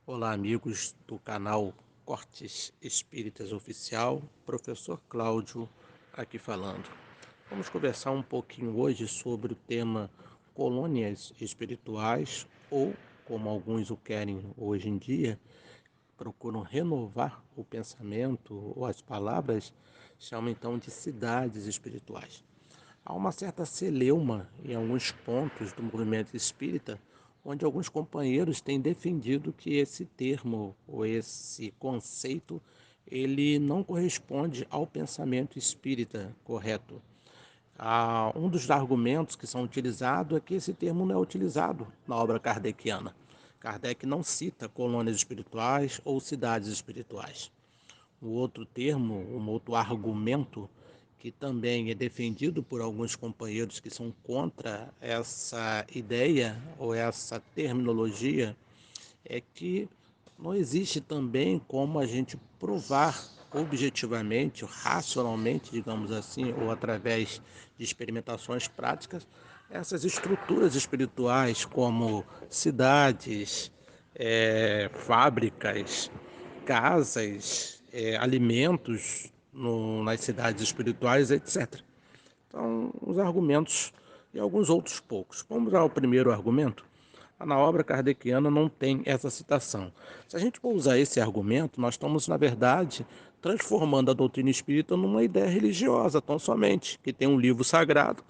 Olá, amigos do canal Cortes Espíritas Oficial, professor Cláudio aqui falando. Vamos conversar um pouquinho hoje sobre o tema colônias espirituais, ou, como alguns o querem hoje em dia, procuram renovar o pensamento ou as palavras, chamam então de cidades espirituais. Há uma certa celeuma em alguns pontos do movimento espírita, onde alguns companheiros têm defendido que esse termo ou esse conceito ele não corresponde ao pensamento espírita correto. Um dos argumentos que são utilizados é que esse termo não é utilizado na obra kardeciana. Kardec não cita colônias espirituais ou cidades espirituais. O outro termo, um outro argumento que também é defendido por alguns companheiros que são contra essa ideia ou essa terminologia, é que não existe também como a gente provar objetivamente, racionalmente, digamos assim, ou através de experimentações práticas, essas estruturas espirituais como cidades, fábricas, casas, alimentos nas cidades espirituais, etc. Então, os argumentos e alguns outros poucos. Vamos ao primeiro argumento. Na obra kardeciana não tem essa citação. Se a gente for usar esse argumento, nós estamos, na verdade, transformando a doutrina espírita numa ideia religiosa, tão somente, que tem um livro sagrado.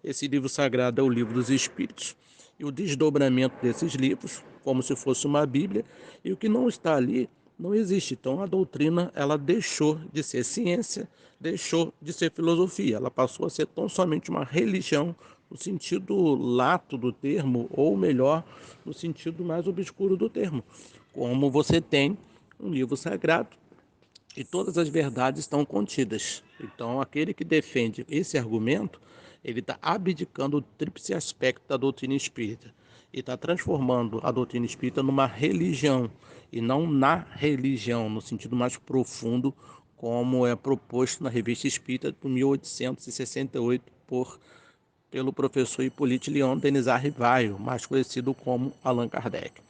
Esse livro sagrado é o livro dos Espíritos, e o desdobramento desses livros, como se fosse uma Bíblia, e o que não está ali não existe. Então a doutrina ela deixou de ser ciência, deixou de ser filosofia, ela passou a ser tão somente uma religião no sentido lato do termo, ou melhor, no sentido mais obscuro do termo. Como você tem um livro sagrado e todas as verdades estão contidas. Então, aquele que defende esse argumento, ele está abdicando o tríplice aspecto da doutrina espírita e está transformando a doutrina espírita numa religião e não na religião, no sentido mais profundo, como é proposto na Revista Espírita de 1868 pelo professor Hippolyte Léon Denis Rivaio, mais conhecido como Allan Kardec.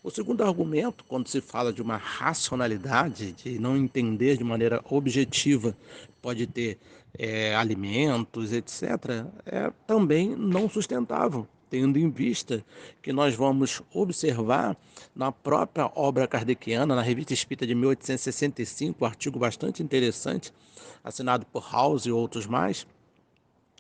O segundo argumento, quando se fala de uma racionalidade, de não entender de maneira objetiva, pode ter alimentos, etc., é também não sustentável, tendo em vista que nós vamos observar na própria obra kardeciana, na Revista Espírita de 1865, um artigo bastante interessante, assinado por House e outros mais,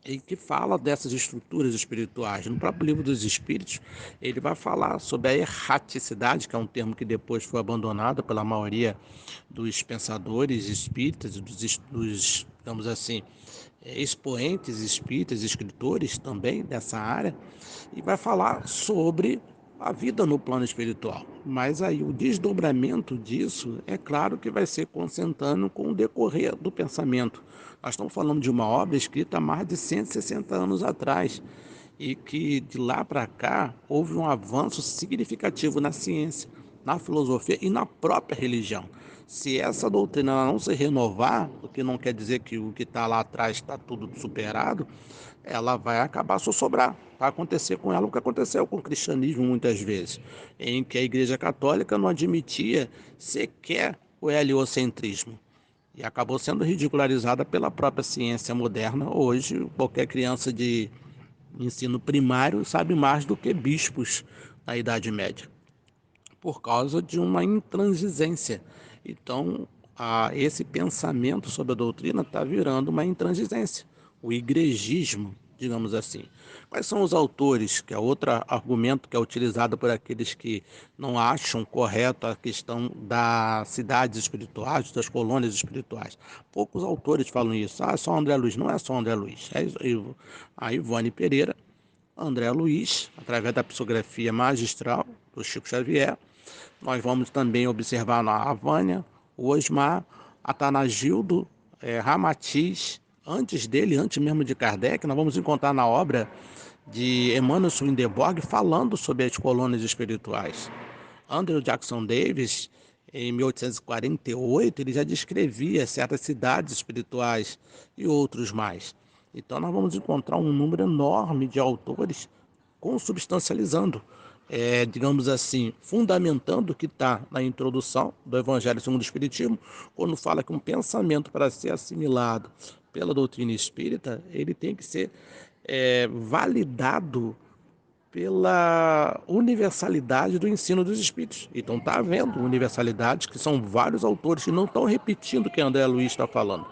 e que fala dessas estruturas espirituais. No próprio Livro dos Espíritos, ele vai falar sobre a erraticidade, que é um termo que depois foi abandonado pela maioria dos pensadores espíritas, dos digamos assim, expoentes espíritas, escritores também dessa área, e vai falar sobre a vida no plano espiritual. Mas aí o desdobramento disso, é claro que vai ser concentrando com o decorrer do pensamento. Nós estamos falando de uma obra escrita há mais de 160 anos atrás e que de lá para cá houve um avanço significativo na ciência, na filosofia e na própria religião. Se essa doutrina ela não se renovar, o que não quer dizer que o que está lá atrás está tudo superado, ela vai acabar sobrar. Vai acontecer com ela o que aconteceu com o cristianismo muitas vezes, em que a Igreja Católica não admitia sequer o heliocentrismo e acabou sendo ridicularizada pela própria ciência moderna. Hoje, qualquer criança de ensino primário sabe mais do que bispos na Idade Média, por causa de uma intransigência. Então, esse pensamento sobre a doutrina está virando uma intransigência, o igrejismo, digamos assim. Quais são os autores, que é outro argumento que é utilizado por aqueles que não acham correto a questão das cidades espirituais, das colônias espirituais? Poucos autores falam isso. Ah, só André Luiz. Não é só André Luiz. É a Ivone Pereira, André Luiz, através da psicografia magistral do Chico Xavier. Nós vamos também observar na Vânia, o Osmar, Atanagildo, Ramatiz, antes dele, antes mesmo de Kardec, nós vamos encontrar na obra de Emmanuel Swedenborg falando sobre as colônias espirituais. Andrew Jackson Davis, em 1848, ele já descrevia certas cidades espirituais e outros mais. Então nós vamos encontrar um número enorme de autores consubstancializando. digamos assim, fundamentando o que está na introdução do Evangelho segundo o Espiritismo, quando fala que um pensamento, para ser assimilado pela doutrina espírita, ele tem que ser validado pela universalidade do ensino dos espíritos. Então está havendo universalidade, que são vários autores que não estão repetindo o que André Luiz está falando.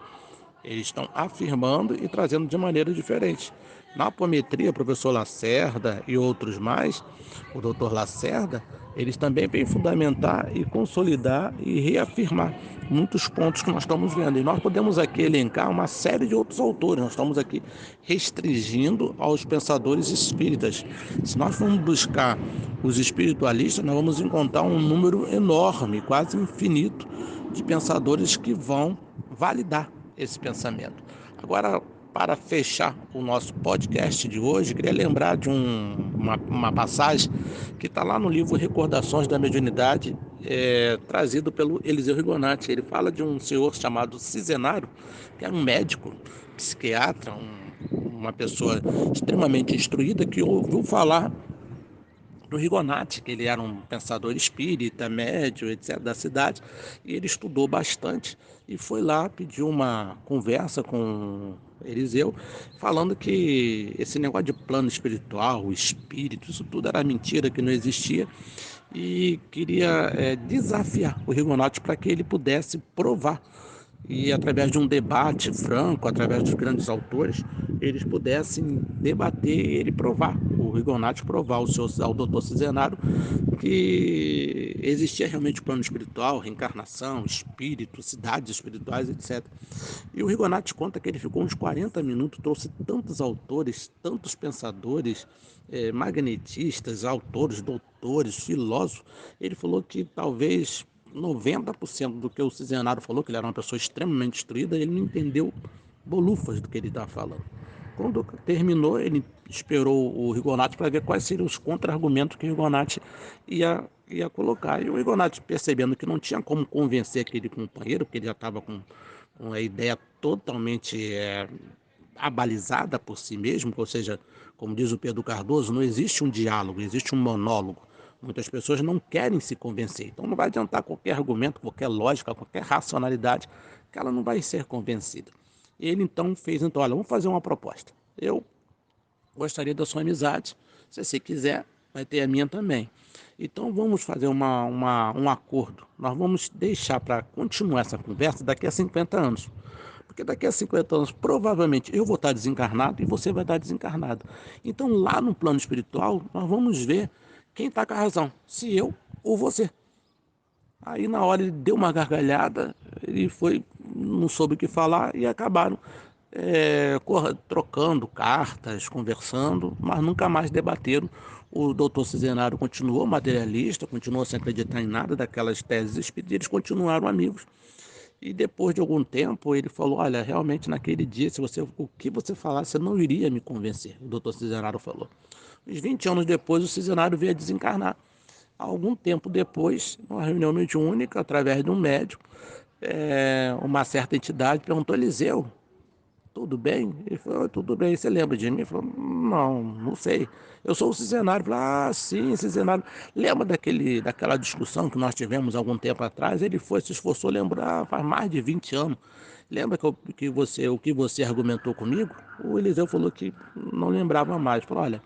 Eles estão afirmando e trazendo de maneira diferente. Na apometria, o professor Lacerda e outros mais, o doutor Lacerda, eles também vêm fundamentar e consolidar e reafirmar muitos pontos que nós estamos vendo. E nós podemos aqui elencar uma série de outros autores. Nós estamos aqui restringindo aos pensadores espíritas. Se nós formos buscar os espiritualistas, nós vamos encontrar um número enorme, quase infinito, de pensadores que vão validar esse pensamento. Agora, para fechar o nosso podcast de hoje, queria lembrar de uma passagem que está lá no livro Recordações da Mediunidade, trazido pelo Eliseu Rigonati. Ele fala de um senhor chamado Cisenaro, que era um médico, psiquiatra, uma pessoa extremamente instruída, que ouviu falar do Rigonati, que ele era um pensador espírita, médio, etc., da cidade, e ele estudou bastante e foi lá, pediu uma conversa com Eliseu, falando que esse negócio de plano espiritual, espírito, isso tudo era mentira, que não existia, e queria desafiar o Rigonati para que ele pudesse provar e através de um debate franco, através dos grandes autores, eles pudessem debater e ele provar, o Rigonati provar ao doutor Cisenaro que existia realmente o plano espiritual, reencarnação, espírito, cidades espirituais, etc. E o Rigonati conta que ele ficou uns 40 minutos, trouxe tantos autores, tantos pensadores, magnetistas, autores, doutores, filósofos. Ele falou que talvez 90% do que o Cisenaro falou, que ele era uma pessoa extremamente instruída, ele não entendeu bolufas do que ele estava falando. Quando terminou, ele esperou o Rigonati para ver quais seriam os contra-argumentos que o Rigonati ia colocar. E o Rigonati, percebendo que não tinha como convencer aquele companheiro, porque ele já estava com a ideia totalmente abalizada por si mesmo, ou seja, como diz o Pedro Cardoso, não existe um diálogo, existe um monólogo. Muitas pessoas não querem se convencer. Então não vai adiantar qualquer argumento, qualquer lógica, qualquer racionalidade, que ela não vai ser convencida. Ele então fez, olha, vamos fazer uma proposta. Eu gostaria da sua amizade. Se você quiser, vai ter a minha também. Então vamos fazer um acordo. Nós vamos deixar para continuar essa conversa daqui a 50 anos. Porque daqui a 50 anos, provavelmente, eu vou estar desencarnado e você vai estar desencarnado. Então, lá no plano espiritual, nós vamos ver quem está com a razão, se eu ou você. Aí, na hora, ele deu uma gargalhada, ele foi, não soube o que falar e acabaram trocando cartas, conversando, mas nunca mais debateram. O doutor Cisenaro continuou materialista, continuou sem acreditar em nada daquelas teses espíritas, e eles continuaram amigos. E depois de algum tempo, ele falou, olha, realmente naquele dia, o que você falasse, você não iria me convencer, o doutor Cisenaro falou. Uns 20 anos depois, o Cisenaro veio a desencarnar. Algum tempo depois, numa reunião mediúnica, através de um médico, uma certa entidade perguntou, Eliseu, tudo bem? Ele falou, tudo bem, você lembra de mim? Ele falou, não, não sei. Eu sou o Cisenaro. Ele falou, sim, Cisenaro. Lembra daquela discussão que nós tivemos algum tempo atrás? Ele se esforçou a lembrar, faz mais de 20 anos. Lembra o que você argumentou comigo? O Eliseu falou que não lembrava mais. Falou, olha,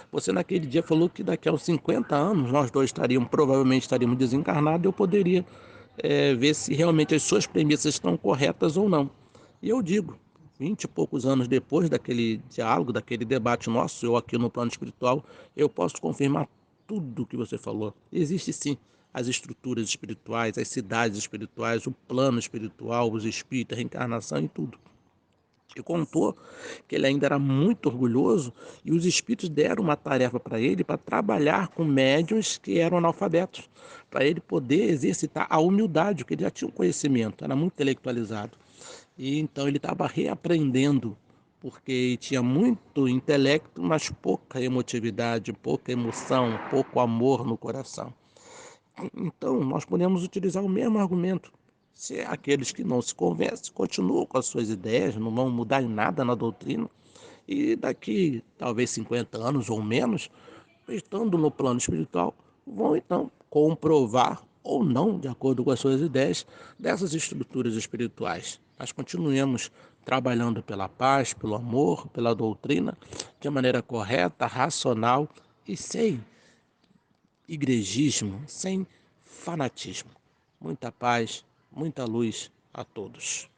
você naquele dia falou que daqui a uns 50 anos nós dois provavelmente estaríamos desencarnados e eu poderia ver se realmente as suas premissas estão corretas ou não. E eu digo, 20 e poucos anos depois daquele diálogo, daquele debate nosso, eu aqui no plano espiritual, eu posso confirmar tudo o que você falou. Existe sim as estruturas espirituais, as cidades espirituais, o plano espiritual, os espíritos, a reencarnação e tudo. E contou que ele ainda era muito orgulhoso e os espíritos deram uma tarefa para ele para trabalhar com médiuns que eram analfabetos, para ele poder exercitar a humildade, porque ele já tinha um conhecimento, era muito intelectualizado. E então ele estava reaprendendo, porque tinha muito intelecto, mas pouca emotividade, pouca emoção, pouco amor no coração. Então, nós podemos utilizar o mesmo argumento. Se aqueles que não se convencem continuam com as suas ideias, não vão mudar em nada na doutrina, e daqui talvez 50 anos ou menos, estando no plano espiritual, vão então comprovar ou não, de acordo com as suas ideias, dessas estruturas espirituais. Mas continuemos trabalhando pela paz, pelo amor, pela doutrina, de maneira correta, racional e sem igrejismo, sem fanatismo. Muita paz, muita luz a todos.